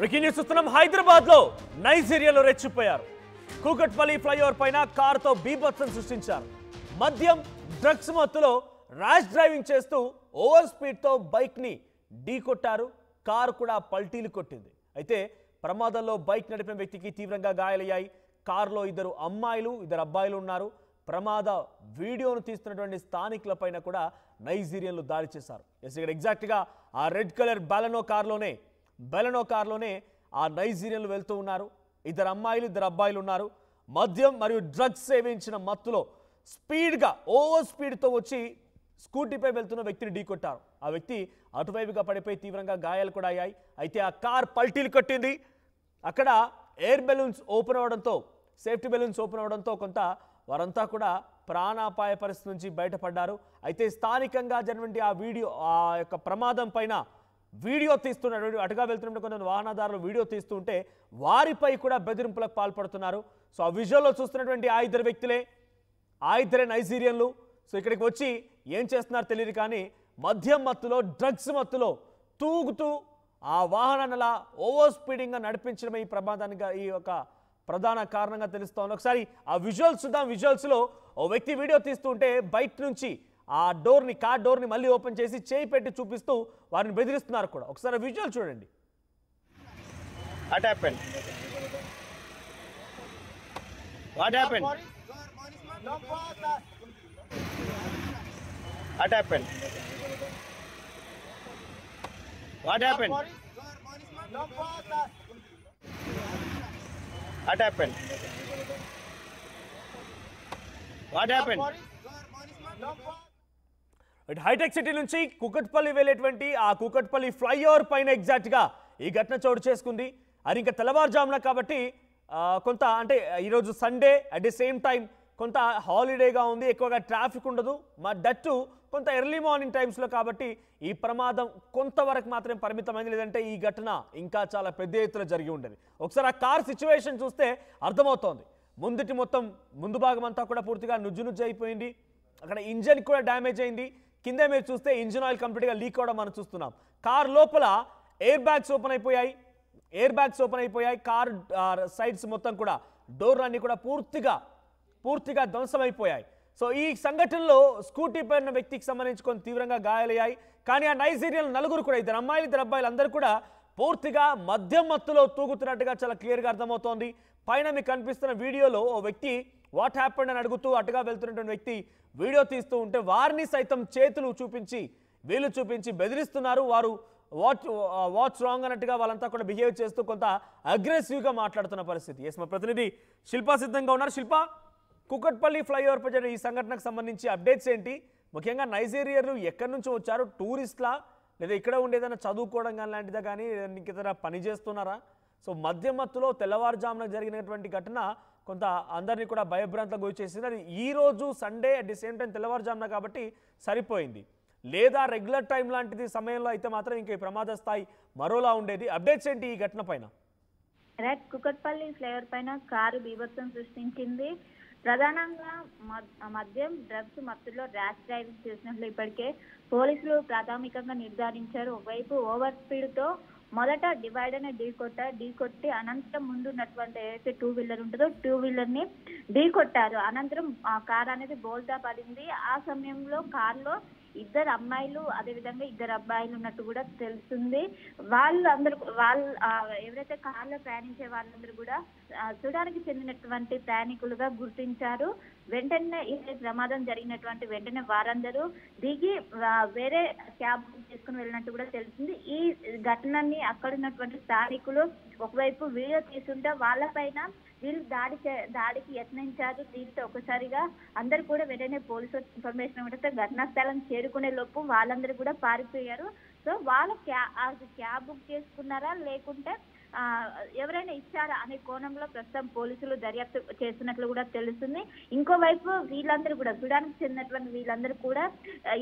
Breaking news చూస్తున్నాం. హైదరాబాద్ లో నైజీరియాలో రెచ్చిపోయారు. కూకట్పల్లి ఫ్లైఓవర్ పైన కారుతో బీభత్సం సృష్టించారు. మద్యం డ్రగ్స్ మత్తులో ర్యాష్ డ్రైవింగ్ చేస్తూ ఓవర్ స్పీడ్ తో బైక్ ని ఢీకొట్టారు. కారు కూడా పల్టీలు కొట్టింది. అయితే ప్రమాదంలో బైక్ నడిపిన వ్యక్తికి తీవ్రంగా గాయాలయ్యాయి. కారులో ఇద్దరు అమ్మాయిలు ఇద్దరు అబ్బాయిలు ఉన్నారు. ప్రమాద వీడియోను తీస్తున్నటువంటి స్థానికులపైన కూడా నైజీరియన్లు దాడి చేశారు. ఇక్కడ ఎగ్జాక్ట్గా ఆ రెడ్ కలర్ బెలనో కార్లోనే ఆ నైజీరియన్లు వెళ్తూ ఉన్నారు. ఇద్దరు అమ్మాయిలు ఇద్దరు అబ్బాయిలు ఉన్నారు. మద్యం మరియు డ్రగ్స్ సేవించిన మత్తులో స్పీడ్గా ఓవర్ స్పీడ్తో వచ్చి స్కూటీపై వెళ్తున్న వ్యక్తిని ఢీకొట్టారు. ఆ వ్యక్తి అటువైపుగా పడిపోయి తీవ్రంగా గాయాలు కూడా అయ్యాయి. అయితే ఆ కార్ పల్టీలు కొట్టింది. అక్కడ ఎయిర్ బెలూన్స్ ఓపెన్ అవడంతో సేఫ్టీ బెలూన్స్ ఓపెన్ అవడంతో కొంత వారంతా కూడా ప్రాణాపాయ పరిస్థితి నుంచి బయటపడ్డారు. అయితే స్థానికంగా జరిగినటువంటి ఆ వీడియో ఆ యొక్క ప్రమాదం పైన వీడియో తీస్తున్నారు. అటుగా వెళ్తున్న కొంత వాహనదారులు వీడియో తీస్తుంటే వారిపై కూడా బెదిరింపులకు పాల్పడుతున్నారు. సో ఆ విజువల్లో చూస్తున్నటువంటి ఆ ఇద్దరే నైజీరియన్లు. సో ఇక్కడికి వచ్చి ఏం చేస్తున్నారో తెలియదు, కానీ మద్యం మత్తులో డ్రగ్స్ మత్తులో తూగుతూ ఆ వాహనాన్ని అలా ఓవర్ స్పీడింగ్గా నడిపించడమే ఈ ప్రమాదానికి ఈ యొక్క ప్రధాన కారణంగా తెలుస్తోంది. ఒకసారి ఆ విజువల్స్ చూద్దాం. విజువల్స్లో ఓ వ్యక్తి వీడియో తీస్తుంటే బయట నుంచి ఆ కార్ డోర్ని మళ్ళీ ఓపెన్ చేసి చేయి పెట్టి చూపిస్తూ వారిని బెదిరిస్తున్నారు కూడా. ఒకసారి విజువల్ చూడండి. What happened? What happened? What happened? What happened? What happened? What happened? హైటెక్ సిటీ నుంచి కూకట్పల్లి వెళ్ళేటువంటి ఆ కూకట్పల్లి ఫ్లైఓవర్ పైన ఎగ్జాక్ట్గా ఈ ఘటన చోటు చేసుకుంది. అది ఇంకా తెల్లవారుజామున కాబట్టి కొంత అంటే ఈరోజు Sunday at the same time కొంత హాలిడేగా ఉంది, ఎక్కువగా ట్రాఫిక్ ఉండదు. దట్టు కొంత ఎర్లీ మార్నింగ్ టైమ్స్లో కాబట్టి ఈ ప్రమాదం కొంతవరకు మాత్రమే పరిమితమైంది. లేదంటే ఈ ఘటన ఇంకా చాలా పెద్ద ఎత్తున జరిగి ఉండేది. ఒకసారి ఆ కార్ సిచ్యువేషన్ చూస్తే అర్థమవుతోంది. ముందు భాగం అంతా కూడా పూర్తిగా నుజ్జు అయిపోయింది. అక్కడ ఇంజన్ కూడా డ్యామేజ్ అయింది. కింద మీరు చూస్తే ఇంజిన్ ఆయిల్ కంప్లీట్గా లీక్ అవడం మనం చూస్తున్నాం. కార్ లోపల ఎయిర్ బ్యాగ్స్ ఓపెన్ అయిపోయాయి. కార్ సైడ్స్ మొత్తం కూడా డోర్లు అన్ని కూడా పూర్తిగా ధ్వంసమైపోయాయి. సో ఈ సంఘటనలో స్కూటీ పైన వ్యక్తికి సంబంధించి కొంత తీవ్రంగా గాయాలయ్యాయి. కానీ ఆ నైజీరియన్ నలుగురు కూడా ఇద్దరు అమ్మాయిలు ఇద్దరు అబ్బాయిలు అందరూ కూడా పూర్తిగా మద్యం మత్తులో తూగుతున్నట్టుగా చాలా క్లియర్గా అర్థమవుతోంది. పైన మీకు కనిపిస్తున్న వీడియోలో ఓ వ్యక్తి వాట్ హ్యాపెండ్ అని అడుగుతూ అటుగా వెళ్తున్నటువంటి వ్యక్తి వీడియో తీస్తూ ఉంటే వారిని సైతం చేతులు చూపించి బెదిరిస్తున్నారు. వారు వాట్స్ రాంగ్ అన్నట్టుగా వాళ్ళంతా కూడా బిహేవ్ చేస్తూ కొంత అగ్రెసివ్గా మాట్లాడుతున్న పరిస్థితి. మా ప్రతినిధి శిల్పా సిద్ధంగా ఉన్నారు. శిల్ప, కూకట్పల్లి ఫ్లైఓవర్ పై జరిగిన ఈ సంఘటనకు సంబంధించి అప్డేట్స్ ఏంటి? ముఖ్యంగా నైజీరియన్లు ఎక్కడి నుంచి వచ్చారు? టూరిస్ట్లా లేదా ఇక్కడ ఉండేదైనా చదువుకోవడం కానీ లాంటిదా, కానీ ఇంకేదైనా పని చేస్తున్నారా? సో మద్యం మత్తులో తెల్లవారుజామున జరిగినటువంటి ఘటన కొంత అందరినీ కూడా భయభ్రాంతకు గురి చేసింది. అది ఈ రోజు Sunday at the same time తెల్లవారుజామున కాబట్టి సరిపోయింది. లేదా రెగ్యులర్ టైం లాంటిది సమయంలో అయితే మాత్రం ఇంకా ఈ ప్రమాద స్థాయి మరోలా ఉండేది. అప్డేట్స్ ఏంటి ఈ ఘటన పైన? కుకట్పల్లి ఫ్లైఓవర్ పైన కారు బీభత్సం సృష్టించింది. ప్రధానంగా మద్యం డ్రగ్స్ మత్తులో ర్యాష్ డ్రైవింగ్ చేసినట్లు ఇప్పటికే పోలీసులు ప్రాథమికంగా నిర్ధారించారు. ఒకవైపు ఓవర్ స్పీడ్ తో మొదట డివైడర్ ని ఢీకొట్టి అనంతరం ముందున్నటువంటి ఏదైతే టూ వీలర్ ఉంటుందో టూ వీలర్ ని ఢీకొట్టారు. అనంతరం ఆ కార్ అనేది బోల్తా పడింది. ఆ సమయంలో కారులో ఇద్దరు అమ్మాయిలు అదేవిధంగా ఇద్దరు అబ్బాయిలు ఉన్నట్టు కూడా తెలుస్తుంది. వాళ్ళు ఎవరైతే కార్లో ప్రయాణించే వాళ్ళందరూ కూడా సుడానికి చెందినటువంటి ప్రయాణికులుగా గుర్తించారు. వెంటనే ఈ ప్రమాదం జరిగినటువంటి వెంటనే వారందరూ దిగి వేరే క్యాబ్ బుక్ చేసుకుని వెళ్ళినట్టు కూడా తెలిసింది. ఈ ఘటనని అక్కడ ఉన్నటువంటి స్థానికులు ఒకవైపు వీడియో తీసుంటే వాళ్ళపైన వీళ్ళు దాడికి యత్నించారు. దీంతో ఒకసారిగా అందరు కూడా వెంటనే పోలీసు ఇన్ఫర్మేషన్ ఇవ్వడంతో ఘటనా స్థలం చేరుకునే లోపు వాళ్ళందరూ కూడా పారిపోయారు. సో వాళ్ళ క్యాబ్ బుక్ చేసుకున్నారా లేకుంటే ఎవరైనా ఇచ్చారా అనే కోణంలో ప్రస్తుతం పోలీసులు దర్యాప్తు చేస్తున్నట్లు కూడా తెలుస్తుంది. ఇంకోవైపు వీళ్ళందరూ కూడా సుడానికి చెందినటువంటి వీళ్ళందరూ కూడా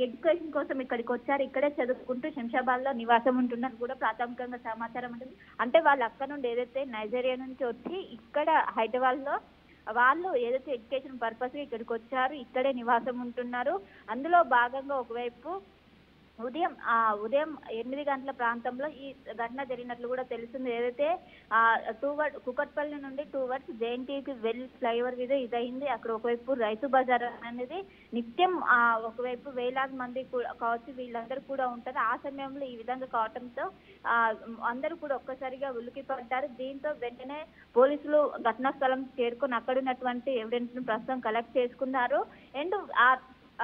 ఎడ్యుకేషన్ కోసం ఇక్కడికి వచ్చారు. ఇక్కడే చదువుకుంటూ శంషాబాద్ లో నివాసం ఉంటున్నట్టు కూడా ప్రాథమికంగా సమాచారం ఉంటుంది. అంటే వాళ్ళు అక్కడ నుండి ఏదైతే నైజీరియా నుంచి వచ్చి ఇక్కడ హైదరాబాద్ లో వాళ్ళు ఏదైతే ఎడ్యుకేషన్ పర్పస్ ఇక్కడికి వచ్చారు, ఇక్కడే నివాసం ఉంటున్నారు. అందులో భాగంగా ఒకవైపు ఉదయం 8 గంటల ప్రాంతంలో ఈ ఘటన జరిగినట్లు కూడా తెలుస్తుంది. ఏదైతే కుకట్పల్లి నుండి టువర్డ్స్ జేఎన్టీకి వెళ్ళి ఫ్లైఓవర్ మీద ఇదైంది. అక్కడ ఒకవైపు రైతు బజార్ అనేది నిత్యం ఒకవైపు వేలాది మంది కావచ్చు, వీళ్ళందరూ కూడా ఉంటారు. ఆ సమయంలో ఈ విధంగా కావడంతో అందరూ కూడా ఒక్కసారిగా ఉలికి పడ్డారు. దీంతో వెంటనే పోలీసులు ఘటనా స్థలం చేరుకొని అక్కడ ఉన్నటువంటి ఎవిడెన్స్ ను ప్రస్తుతం కలెక్ట్ చేసుకున్నారు. అండ్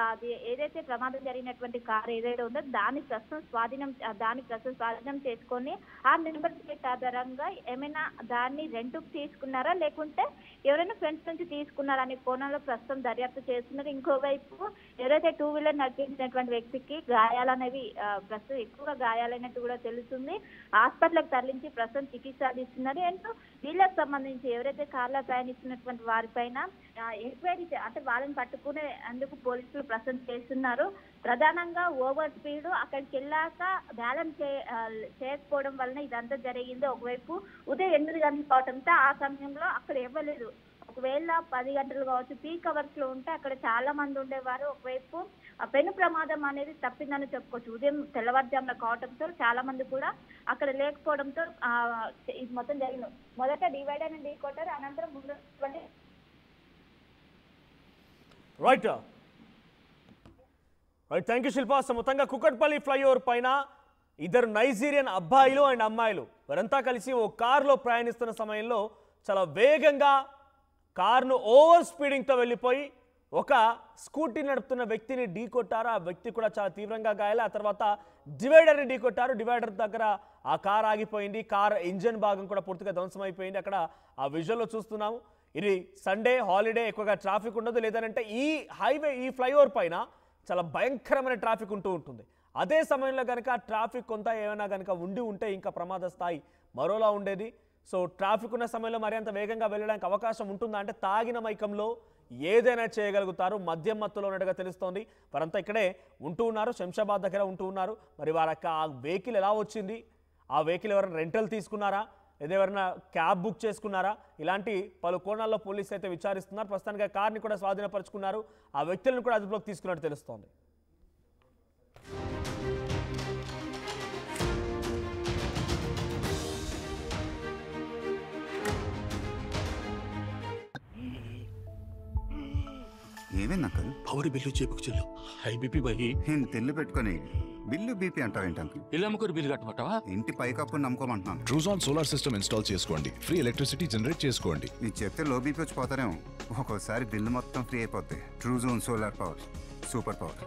అది ఏదైతే ప్రమాదం జరిగినటువంటి కార్ ఏదైతే ఉందో దాన్ని ప్రస్తుతం స్వాధీనం చేసుకొని ఆ నెంబర్ ప్లేట్ ఆధారంగా ఏమైనా దాన్ని రెంట్కు తీసుకున్నారా లేకుంటే ఎవరైనా ఫ్రెండ్స్ నుంచి తీసుకున్నారా అనే కోణంలో ప్రస్తుతం దర్యాప్తు చేస్తున్నారు. ఇంకోవైపు ఎవరైతే 2 వీలర్ నడిపించినటువంటి వ్యక్తికి గాయాలనేవి ప్రస్తుతం ఎక్కువగా గాయాలైనట్టు కూడా తెలుస్తుంది. హాస్పిటల్కి తరలించి ప్రస్తుతం చికిత్స అందిస్తున్నారు. అండ్ వీళ్ళకి సంబంధించి ఎవరైతే కార్లో ప్రయాణిస్తున్నటువంటి వారిపైన ఎంక్వైరీ అంటే వాళ్ళని పట్టుకునే అందుకు పోలీసులు ప్రస్తుతం చేస్తున్నారు. ప్రధానంగా ఓవర్ స్పీడ్ అక్కడికి వెళ్ళాక బ్యాలెన్స్ చేయకపోవడం వలన ఇదంతా జరిగింది. ఒకవైపు ఉదయం 8 గంటలు కావడంతో ఆ సమయంలో అక్కడ ఇవ్వలేదు. ఒకవేళ 10 గంటలు కావచ్చు, పీక్ అవర్స్ లో ఉంటే అక్కడ చాలా మంది ఉండేవారు. ఒకవైపు పెను ప్రమాదం అనేది తప్పిందని చెప్పుకోవచ్చు. ఉదయం తెల్లవారుజామున కావడంతో చాలా మంది కూడా అక్కడ లేకపోవడంతో ఇది మొత్తం జరిగింది. మొదట డివైడర్ ని ఢీకొట్టారు, అనంతరం ముందు రైట్ థ్యాంక్ యూ శిల్ప. మొత్తంగా కుకట్పల్లి ఫ్లైఓవర్ పైన ఇద్దరు నైజీరియన్ అబ్బాయిలు అండ్ అమ్మాయిలు వారంతా కలిసి ఓ కారులో ప్రయాణిస్తున్న సమయంలో చాలా వేగంగా కారును ఓవర్ స్పీడింగ్తో వెళ్ళిపోయి ఒక స్కూటీ నడుపుతున్న వ్యక్తిని ఢీకొట్టారు. ఆ వ్యక్తి కూడా చాలా తీవ్రంగా గాయాలు. ఆ తర్వాత డివైడర్ని ఢీకొట్టారు. డివైడర్ దగ్గర ఆ కార్ ఆగిపోయింది. కార్ ఇంజన్ భాగం కూడా పూర్తిగా ధ్వంసమైపోయింది. అక్కడ ఆ విజువల్లో చూస్తున్నాము. ఇది సండే హాలిడే, ఎక్కువగా ట్రాఫిక్ ఉండదు. లేదంటే ఈ ఫ్లైఓవర్ పైన చాలా భయంకరమైన ట్రాఫిక్ ఉంటుంది. అదే సమయంలో కనుక ట్రాఫిక్ కొంత ఏమైనా కనుక ఉంటే ఇంకా ప్రమాద స్థాయి మరోలా ఉండేది. సో ట్రాఫిక్ ఉన్న సమయంలో మరింత వేగంగా వెళ్ళడానికి అవకాశం ఉంటుందా అంటే తాగిన మైకంలో ఏదైనా చేయగలుగుతారు. మద్యం మత్తులో ఉన్నట్టుగా తెలుస్తోంది. వారంతా ఇక్కడే ఉన్నారు, శంషాబాద్ దగ్గర ఉన్నారు. మరి వారికి ఆ వెహికల్ ఎలా వచ్చింది, ఆ వెహికల్ ఎవరైనా రెంటల్ తీసుకున్నారా లేదా ఎవరైనా క్యాబ్ బుక్ చేసుకున్నారా, ఇలాంటి పలు కోణాల్లో పోలీసు అయితే విచారిస్తున్నారు. ప్రస్తుతానికి కార్ని కూడా స్వాధీనపరుచుకున్నారు. ఆ వ్యక్తులను కూడా అదుపులోకి తీసుకున్నట్టు తెలుస్తోంది. ఏమైంది అంకల్? పవర్ బిల్లు చేపుకు చెల్లు హై బీపీ బహి తెల్లు పెట్టుకొని బిల్లు బీపీ అంటావేంటి అంకల్? ఇల్లు అమ్ముకొని బిల్లు కట్టమంటావా? ఇంటి పైకప్పు నమ్ముకోమంటున్నాను. ట్రూజాన్ సోలార్ సిస్టమ్ ఇన్స్టాల్ చేసుకోండి, ఫ్రీ ఎలక్ట్రిసిటీ జనరేట్ చేసుకోండి. నీ చెప్తే లో బీపీ వచ్చి పోతారేమో. ఒక్కోసారి బిల్లు మొత్తం ఫ్రీ అయిపోద్ది. Truzon solar power, super power.